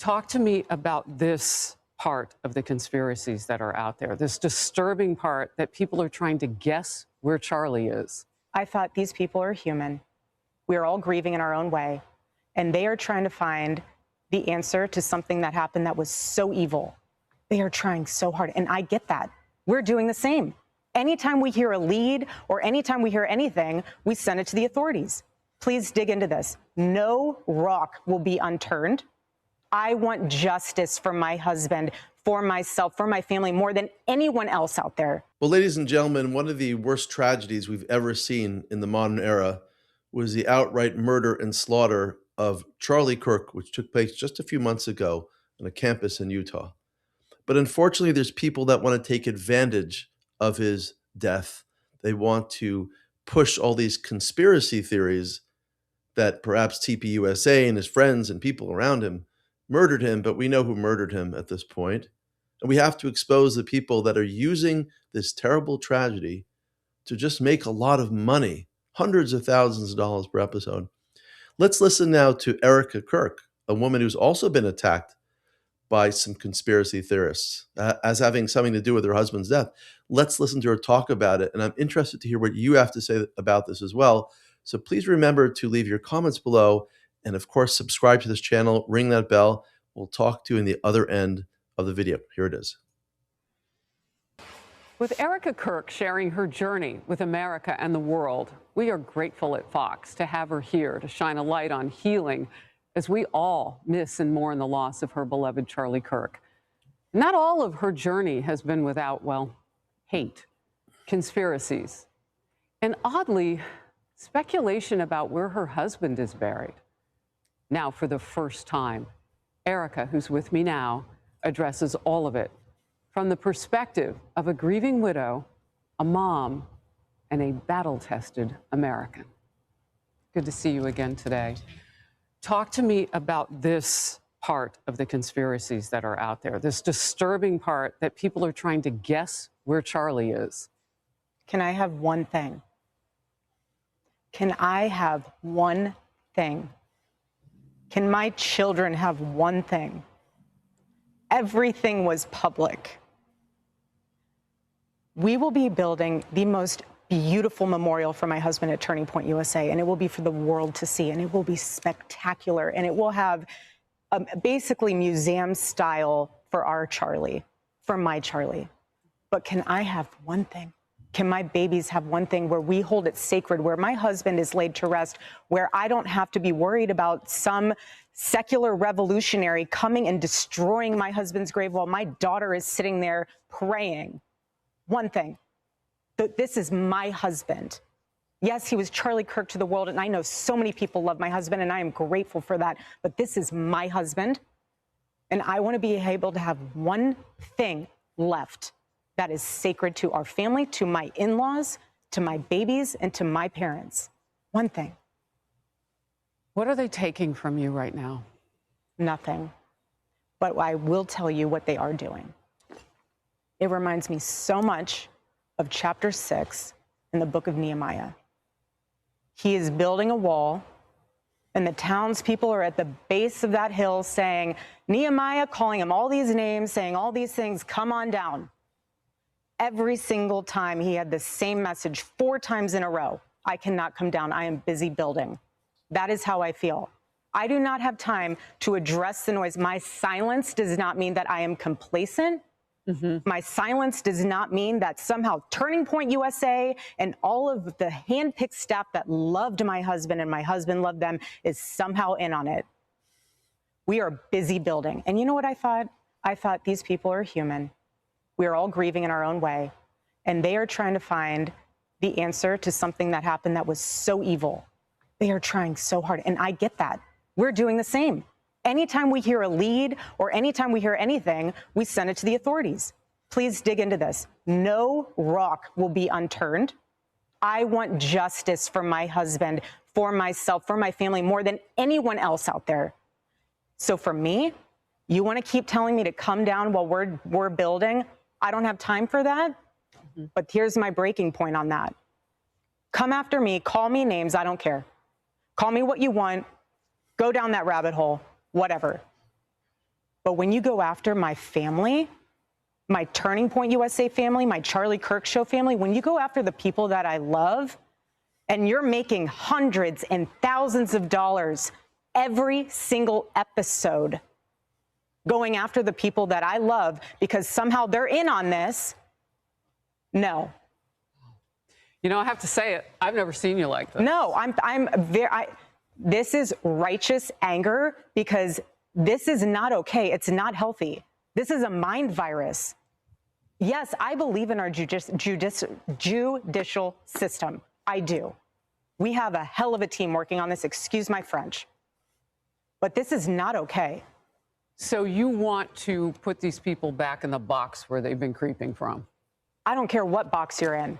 Talk to me about this part of the conspiracies that are out there, this disturbing part that people are trying to guess where Charlie is. I thought these people are human. We are all grieving in our own way, and they are trying to find the answer to something that happened that was so evil. They are trying so hard, and I get that. We're doing the same. Anytime we hear a lead or anytime we hear anything, we send it to the authorities. Please dig into this. No rock will be unturned. I want justice for my husband, for myself, for my family, more than anyone else out there. Well, ladies and gentlemen, one of the worst tragedies we've ever seen in the modern era was the outright murder and slaughter of Charlie Kirk, which took place just a few months ago on a campus in Utah. But unfortunately, there's people that want to take advantage of his death. They want to push all these conspiracy theories that perhaps TPUSA and his friends and people around him murdered him, but we know who murdered him at this point. And we have to expose the people that are using this terrible tragedy to just make a lot of money, hundreds of thousands of dollars per episode. Let's listen now to Erika Kirk, a woman who's also been attacked by some conspiracy theorists as having something to do with her husband's death. Let's listen to her talk about it. And I'm interested to hear what you have to say about this as well. So please remember to leave your comments below. And of course, subscribe to this channel, ring that bell. We'll talk to you in the other end of the video. Here it is. With Erika Kirk sharing her journey with America and the world, we are grateful at Fox to have her here to shine a light on healing as we all miss and mourn the loss of her beloved Charlie Kirk. Not all of her journey has been without, well, hate, conspiracies, and oddly, speculation about where her husband is buried. Now, for the first time, Erika, who's with me now, addresses all of it from the perspective of a grieving widow, a mom, and a battle-tested American. Good to see you again today. Talk to me about this part of the conspiracies that are out there, this disturbing part that people are trying to guess where Charlie is. Can I have one thing? Can I have one thing? Can my children have one thing? Everything was public. We will be building the most beautiful memorial for my husband at Turning Point USA, and it will be for the world to see, and it will be spectacular, and it will have basically museum style for our Charlie, for my Charlie. But can I have one thing? Can my babies have one thing where we hold it sacred, where my husband is laid to rest, where I don't have to be worried about some secular revolutionary coming and destroying my husband's grave while my daughter is sitting there praying? One thing. This is my husband. Yes, he was Charlie Kirk to the world, and I know so many people love my husband, and I am grateful for that, but this is my husband, and I want to be able to have one thing left that is sacred to our family, to my in-laws, to my babies, and to my parents. One thing. What are they taking from you right now? Nothing. But I will tell you what they are doing. It reminds me so much of chapter 6 in the book of Nehemiah. He is building a wall, and the townspeople are at the base of that hill saying, Nehemiah, calling him all these names, saying all these things, come on down. Every single time he had the same message 4 times in a row. I cannot come down. I am busy building. That is how I feel. I do not have time to address the noise. My silence does not mean that I am complacent. My silence does not mean that somehow Turning Point USA and all of the handpicked staff that loved my husband and my husband loved them is somehow in on it. We are busy building. And you know what I thought? I thought these people are human. We are all grieving in our own way. And they are trying to find the answer to something that happened that was so evil. They are trying so hard. And I get that. We're doing the same. Anytime we hear a lead or anytime we hear anything, we send it to the authorities. Please dig into this. No rock will be unturned. I want justice for my husband, for myself, for my family, more than anyone else out there. So for me, you want to keep telling me to come down while we're building? I don't have time for that. But here's my breaking point on that. Come after me, call me names, I don't care. Call me what you want, go down that rabbit hole. Whatever. But when you go after my family, my Turning Point USA family, my Charlie Kirk Show family, when you go after the people that I love, and you're making hundreds and thousands of dollars every single episode going after the people that I love because somehow they're in on this, no. You know, I have to say it. I've never seen you like this. No, this is righteous anger because this is not okay. It's not healthy. This is a mind virus. Yes, I believe in our judicial system. I do. We have a hell of a team working on this. Excuse my French. But this is not okay. So you want to put these people back in the box where they've been creeping from? I don't care what box you're in.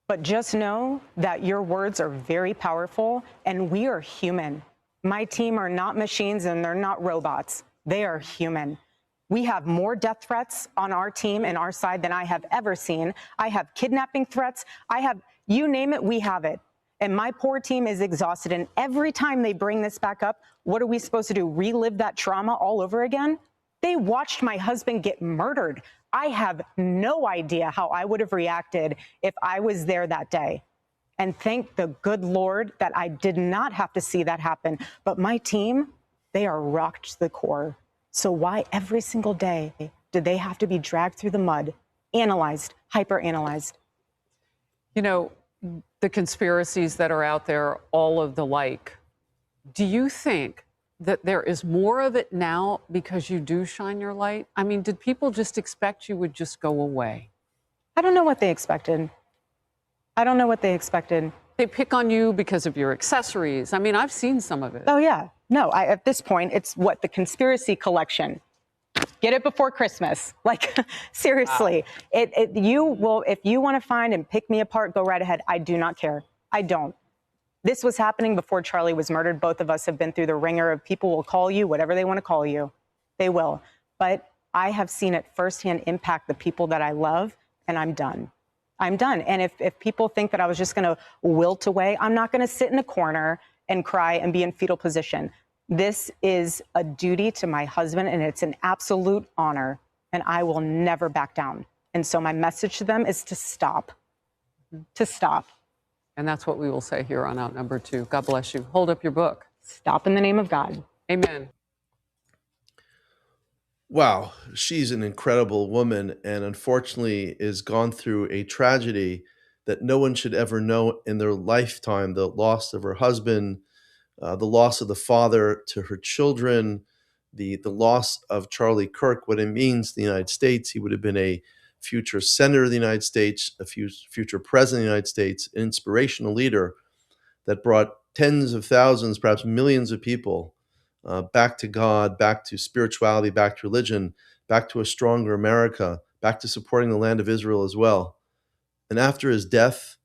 But just know that your words are very powerful and we are human. My team are not machines and they're not robots. They are human. We have more death threats on our team and our side than I have ever seen. I have kidnapping threats. You name it, we have it. And my poor team is exhausted. And every time they bring this back up, what are we supposed to do? Relive that trauma all over again? They watched my husband get murdered. I have no idea how I would have reacted if I was there that day. And thank the good Lord that I did not have to see that happen. But my team, they are rocked to the core. So why every single day do they have to be dragged through the mud, analyzed, hyper-analyzed? You know, the conspiracies that are out there, all of the like, do you think that there is more of it now because you do shine your light? I mean, did people just expect you would just go away? I don't know what they expected. They pick on you because of your accessories. I mean, I've seen some of it. Oh, yeah. No, at this point, it's the conspiracy collection. Get it before Christmas. Like, seriously. Wow. If you want to find and pick me apart, go right ahead. I do not care. I don't. This was happening before Charlie was murdered. Both of us have been through the ringer of people will call you whatever they want to call you. They will. But I have seen it firsthand impact the people that I love, and I'm done. I'm done. And if people think that I was just going to wilt away, I'm not going to sit in a corner and cry and be in fetal position. This is a duty to my husband, and it's an absolute honor, and I will never back down. And so my message to them is to stop. To stop. And that's what we will say here on Outnumbered 2. God bless you. Hold up your book. Stop in the name of God. Amen. Wow, she's an incredible woman and unfortunately is gone through a tragedy that no one should ever know in their lifetime. The loss of her husband, the loss of the father to her children, the loss of Charlie Kirk, what it means to the United States. He would have been a future senator of the United States, a future president of the United States, an inspirational leader that brought tens of thousands, perhaps millions of people back to God, back to spirituality, back to religion, back to a stronger America, back to supporting the land of Israel as well. And after his death,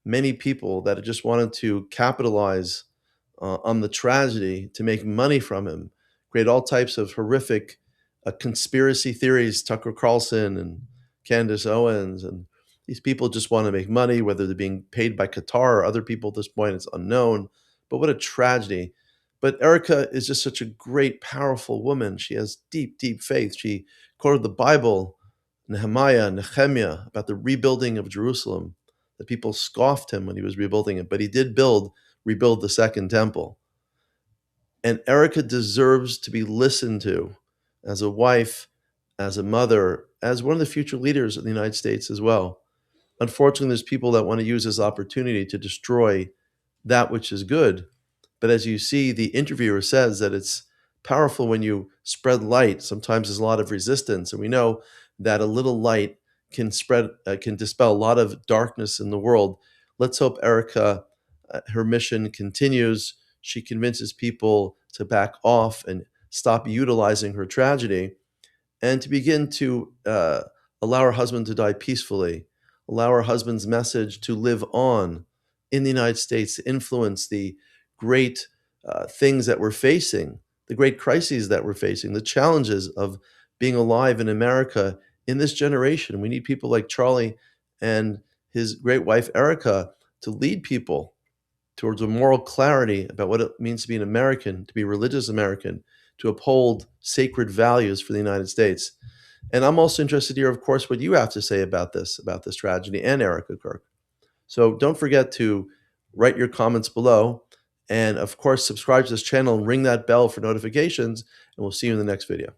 many people that just wanted to capitalize on the tragedy to make money from him, create all types of horrific conspiracy theories, Tucker Carlson and Candace Owens, and these people just want to make money, whether they're being paid by Qatar or other people at this point, it's unknown. But what a tragedy. But Erika is just such a great, powerful woman. She has deep, deep faith. She quoted the Bible, Nehemiah, about the rebuilding of Jerusalem. The people scoffed him when he was rebuilding it, but he did rebuild the second temple. And Erika deserves to be listened to as a wife, as a mother, as one of the future leaders of the United States as well. Unfortunately, there's people that want to use this opportunity to destroy that which is good. But as you see, the interviewer says that it's powerful when you spread light. Sometimes there's a lot of resistance. And we know that a little light can dispel a lot of darkness in the world. Let's hope Erika, her mission continues. She convinces people to back off and stop utilizing her tragedy and to begin to allow her husband to die peacefully, allow her husband's message to live on in the United States, to influence the great things that we're facing, the great crises that we're facing, the challenges of being alive in America in this generation. We need people like Charlie and his great wife, Erika, to lead people towards a moral clarity about what it means to be an American, to be a religious American, to uphold sacred values for the United States. And I'm also interested to hear, of course, what you have to say about this tragedy, and Erika, Kirk. So don't forget to write your comments below. And of course, subscribe to this channel and ring that bell for notifications. And we'll see you in the next video.